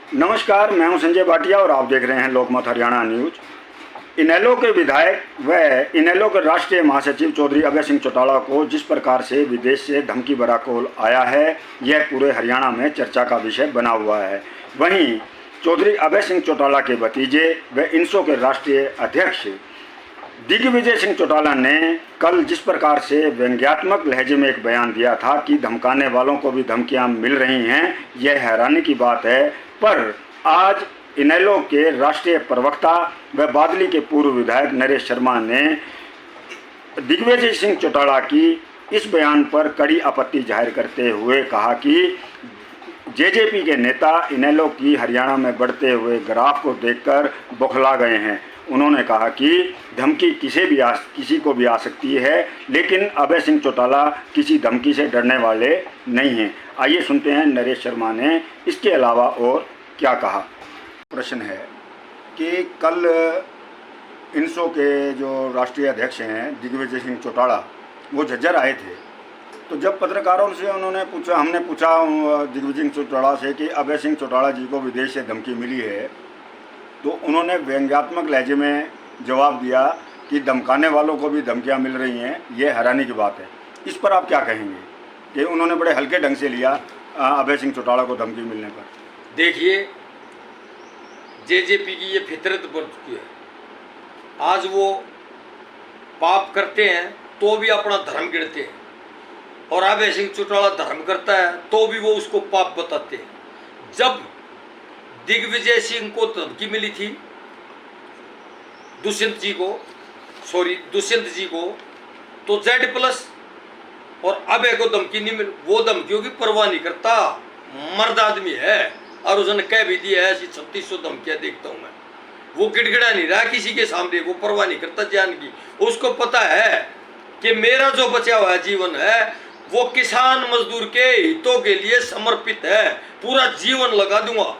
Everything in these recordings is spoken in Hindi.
नमस्कार, मैं हूं संजय भाटिया और आप देख रहे हैं लोकमत हरियाणा न्यूज। इनेलो के विधायक व इनेलो के राष्ट्रीय महासचिव चौधरी अभय सिंह चौटाला को जिस प्रकार से विदेश से धमकी भरा कॉल आया है, यह पूरे हरियाणा में चर्चा का विषय बना हुआ है। वहीं चौधरी अभय सिंह चौटाला के भतीजे व इनसो के राष्ट्रीय अध्यक्ष दिग्विजय सिंह चौटाला ने कल जिस प्रकार से व्यंग्यात्मक लहजे में एक बयान दिया था कि धमकाने वालों को भी धमकियां मिल रही हैं, यह हैरानी की बात है। पर आज इनेलो के राष्ट्रीय प्रवक्ता व बादली के पूर्व विधायक नरेश शर्मा ने दिग्विजय सिंह चौटाला की इस बयान पर कड़ी आपत्ति जाहिर करते हुए कहा कि जेजेपी के नेता इनेलो की हरियाणा में बढ़ते हुए ग्राफ को देखकर बौखला गए हैं। उन्होंने कहा कि धमकी किसी को भी आ सकती है, लेकिन अभय सिंह चौटाला किसी धमकी से डरने वाले नहीं हैं। आइए सुनते हैं नरेश शर्मा ने इसके अलावा और क्या कहा। प्रश्न है कि कल इनसो के जो राष्ट्रीय अध्यक्ष हैं दिग्विजय सिंह चौटाला, वो झज्जर आए थे। तो जब पत्रकारों से हमने पूछा दिग्विजय सिंह चौटाला से कि अभय सिंह चौटाला जी को विदेश से धमकी मिली है, तो उन्होंने व्यंग्यात्मक लहजे में जवाब दिया कि धमकाने वालों को भी धमकियां मिल रही हैं, ये हैरानी की बात है। इस पर आप क्या कहेंगे कि उन्होंने बड़े हल्के ढंग से लिया अभय सिंह चौटाला को धमकी मिलने पर? देखिए, जेजेपी की ये फितरत बन चुकी है। आज वो पाप करते हैं तो भी अपना धर्म गिनते हैं, और अभय सिंह चौटाला धर्म करता है तो भी वो उसको पाप बताते हैं। जब दिग्विजय सिंह को धमकी मिली थी दुष्यंत जी को, तो Z+ और अभय को धमकी नहीं मिली। वो धमकियों की परवाह नहीं करता, मर्द आदमी है, और उसने कह भी दिया है ऐसी 3600 धमकियां देखता हूं मैं। वो गिड़गिड़ा नहीं रहा किसी के सामने, वो परवाह नहीं करता जान की। उसको पता है कि मेरा जो बचा हुआ जीवन है वो किसान मजदूर के हितों के लिए समर्पित है, पूरा जीवन लगा दूंगा।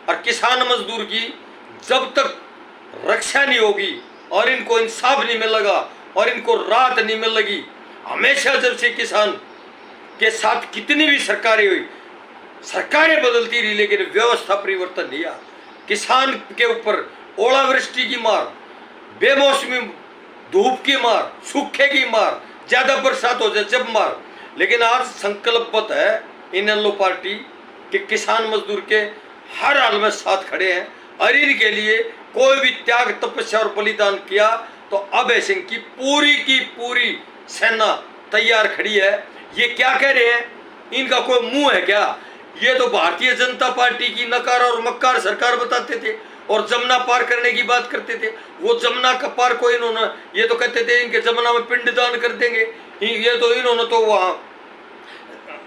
और किसान मजदूर की जब तक रक्षा नहीं होगी और इनको इंसाफ नहीं मिलेगा और इनको राहत नहीं मिलेगी, हमेशा जब से किसान के साथ कितनी भी सरकारें हुई, सरकारें बदलती रही, लेकिन व्यवस्था परिवर्तन नहीं आया। किसान के ऊपर ओलावृष्टि की मार, बेमौसमी धूप की मार, सूखे की मार, ज्यादा बरसात हो जाए जब मार। लेकिन आज संकल्पबद्ध है इनेलो पार्टी कि किसान मजदूर के हर हाल में साथ खड़े हैं, और इनके लिए कोई भी त्याग तपस्या और बलिदान किया तो अभय सिंह की पूरी सेना तैयार खड़ी है। ये क्या कह रहे हैं, इनका कोई मुंह है क्या? ये तो भारतीय जनता पार्टी की नकार और मक्कार सरकार बताते थे और जमुना पार करने की बात करते थे। वो जमुना का पार को इन्होंने, ये तो कहते थे इनके जमुना में पिंडदान कर देंगे, ये तो इन्होंने तो वहां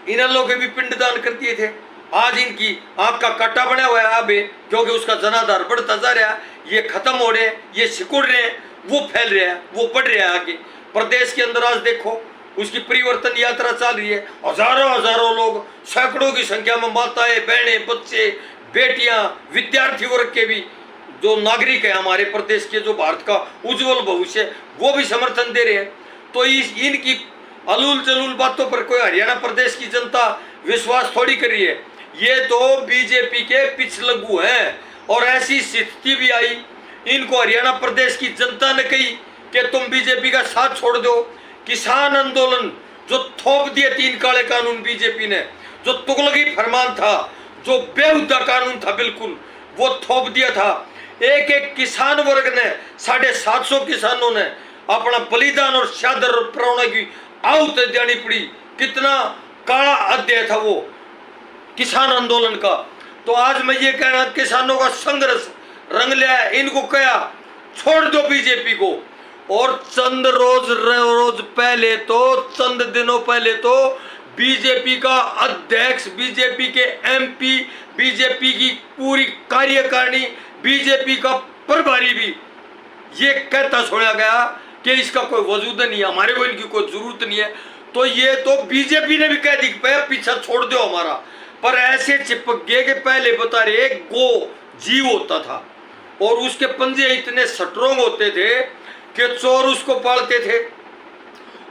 इनेलो के भी पिंडदान कर दिए थे। आज इनकी आंख का काटा बना हुआ है अभी, क्योंकि उसका जनाधार बढ़ता जा रहा है, ये खत्म हो रहे हैं, ये सिकुड़ रहे हैं, वो फैल रहे हैं, वो बढ़ रहे हैं आगे। प्रदेश के अंदर आज देखो उसकी परिवर्तन यात्रा चल रही है। हजारों लोग, सैकड़ों की संख्या में माताएं, बहनें, बच्चे, बेटियां, विद्यार्थी वर्ग के भी जो नागरिक है हमारे प्रदेश के, जो भारत का उज्जवल भविष्य, वो भी समर्थन दे रहे हैं। तो इनकी अलूल जलूल बातों पर कोई हरियाणा प्रदेश की जनता विश्वास थोड़ी कर रही है। ये तो बीजेपी के पिछलग्गू हैं, और ऐसी स्थिति भी आई, इनको हरियाणा प्रदेश की जनता ने कही कि तुम बीजेपी का साथ छोड़ दो। किसान आंदोलन जो थोप दिए 3 काले कानून बीजेपी ने, जो तुगलकी फरमान था, जो बेहुदा कानून था, बिल्कुल वो थोप दिया था। एक किसान वर्ग ने, 750 किसानों ने अपना बलिदान और शहादत और प्रेरणा की आहुति देनी पड़ी। कितना काला अध्याय था वो किसान आंदोलन का। तो आज मैं ये कह रहा हूं, किसानों का संघर्ष रंग लिया, इनको कहा छोड़ दो बीजेपी को। और चंद दिनों पहले तो बीजेपी का अध्यक्ष, बीजेपी के MP, बीजेपी की पूरी कार्यकारिणी, बीजेपी का प्रभारी भी ये कहता सुना गया कि इसका कोई वजूद नहीं है, हमारे को इनकी कोई जरूरत नहीं है। तो ये तो बीजेपी ने भी कह दी पीछा छोड़ दो हमारा। पर ऐसे चिपक गए कि पहले बता रहे एक गो जीव होता था और उसके पंजे इतने स्ट्रोंग होते थे कि चोर उसको पालते थे,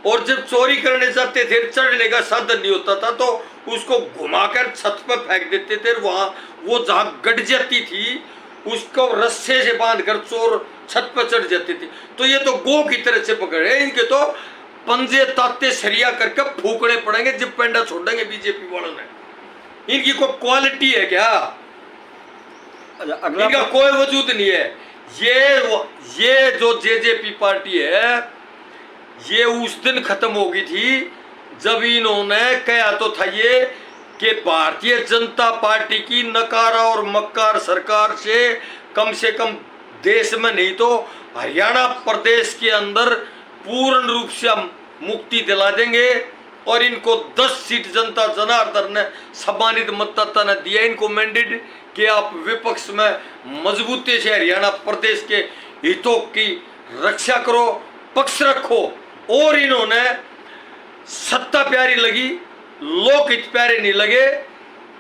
और जब चोरी करने जाते थे, चढ़ने का साधन नहीं होता था तो उसको घुमाकर छत पर फेंक देते थे, वहां वो जहां गड़ जाती थी उसको रस्से से बांधकर चोर छत पर चढ़ जाते थे। तो ये तो गो की तरह से पकड़े, इनके तो पंजे ताते सरिया करके फूकने पड़ेंगे जब पेंडा छोड़ेंगे बीजेपी वालों ने। इनकी कोई क्वालिटी है क्या? अगला इनका कोई वजूद नहीं है। ये जो जेजेपी पार्टी है, ये उस दिन खत्म हो गई थी जब इन्होंने कहा तो था ये कि भारतीय जनता पार्टी की नकारा और मक्कार सरकार से कम देश में नहीं तो हरियाणा प्रदेश के अंदर पूर्ण रूप से हम मुक्ति दिला देंगे। और इनको 10 सीट जनता जनार्दन ने सम्मानित मतदाता ने दिया इनको मैंडेट कि आप विपक्ष में मजबूती से हरियाणा प्रदेश के हितों की रक्षा करो, पक्ष रखो। और इन्होंने सत्ता प्यारी लगी, लोकहित प्यारे नहीं लगे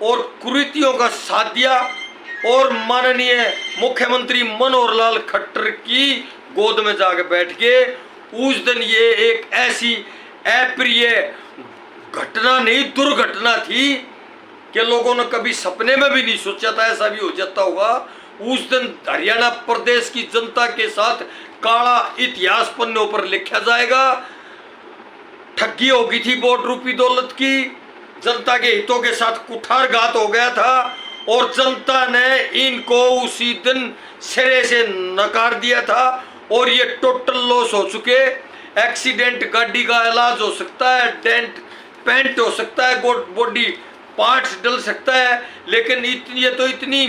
और कुरीतियों का साथ दिया। और माननीय मुख्यमंत्री मनोहर लाल खट्टर की गोद में जाकर बैठ के उस दिन ये एक ऐसी अप्रिय घटना नहीं दुर्घटना थी कि लोगों ने कभी सपने में भी नहीं सोचा था ऐसा भी हो जाता होगा। उस दिन हरियाणा प्रदेश की जनता के साथ काला इतिहास पन्नों पर लिखा जाएगा। ठगी हो गई थी वोट रूपी दौलत की, जनता के हितों के साथ कुठारघात हो गया था और जनता ने इनको उसी दिन सिरे से नकार दिया था। और ये टोटल लॉस हो चुके। एक्सीडेंट गाड़ी का इलाज हो सकता है, डेंट पेंट हो सकता है, बॉडी पार्ट्स डल सकता है, लेकिन ये तो इतनी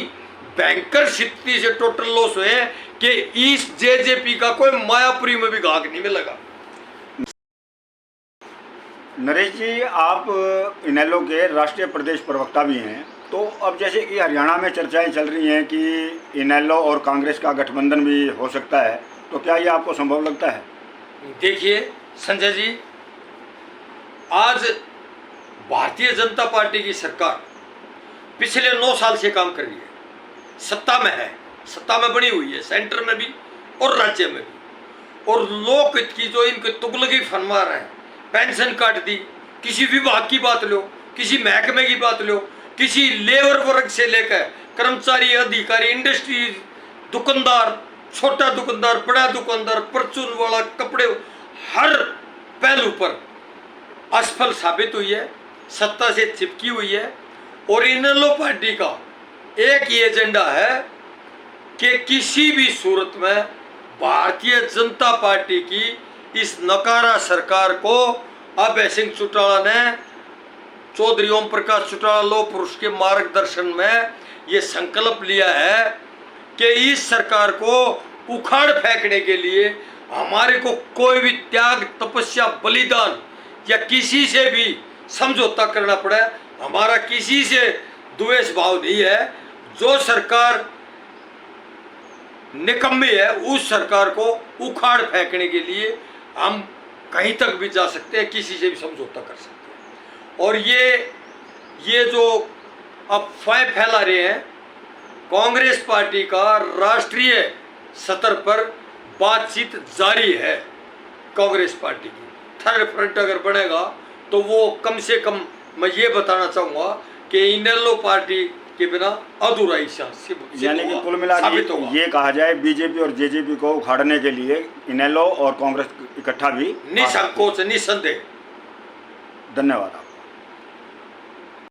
भयंकर स्थिति से टोटल लॉस हुए कि इस जेजेपी का कोई मायापुरी में भी घाघ नहीं मिलेगा। नरेश जी, आप इनेलो के राष्ट्रीय प्रदेश प्रवक्ता भी हैं, तो अब जैसे कि हरियाणा में चर्चाएं चल रही हैं कि इनेलो और कांग्रेस का गठबंधन भी हो सकता है, तो क्या ये आपको संभव लगता है? देखिए संजय जी, आज भारतीय जनता पार्टी की सरकार पिछले 9 साल से काम कर रही है, सत्ता में है, सत्ता में बनी हुई है, सेंटर में भी और राज्य में भी। और लोकहित की जो इनके तुगलकी फरमा रहे हैं, पेंशन काट दी, किसी विभाग की बात लो, किसी महकमे की बात लो, किसी लेबर वर्ग से लेकर कर्मचारी, अधिकारी, इंडस्ट्री, दुकानदार, छोटा दुकानदार, बड़ा दुकानदार, परचून वाला, कपड़े, हर पहलू पर असफल साबित हुई है, सत्ता से चिपकी हुई है। और इनेलो पार्टी का एक ही एजेंडा है कि किसी भी सूरत में भारतीय जनता पार्टी की इस नकारा सरकार को अभय सिंह चौटाला ने, चौधरी ओम प्रकाश चौटाला लौह पुरुष के मार्गदर्शन में ये संकल्प लिया है कि इस सरकार को उखाड़ फेंकने के लिए हमारे को कोई भी त्याग, तपस्या, बलिदान या किसी से भी समझौता करना पड़े। हमारा किसी से द्वेष भाव नहीं है। जो सरकार निकम्मी है उस सरकार को उखाड़ फेंकने के लिए हम कहीं तक भी जा सकते हैं, किसी से भी समझौता कर सकते हैं। और ये जो अफवाहें फैला रहे हैं, कांग्रेस पार्टी का राष्ट्रीय स्तर पर बातचीत जारी है। कांग्रेस पार्टी की थर्ड फ्रंट अगर बनेगा तो वो कम से कम मैं ये बताना चाहूँगा कि इनेलो पार्टी के बिना अधूरा ही यानी कि कुल मिलाकर ये कहा जाए बीजेपी और जेजेपी को उखाड़ने के लिए इनेलो और कांग्रेस इकट्ठा भी निसंकोच, निसंदेह। धन्यवाद।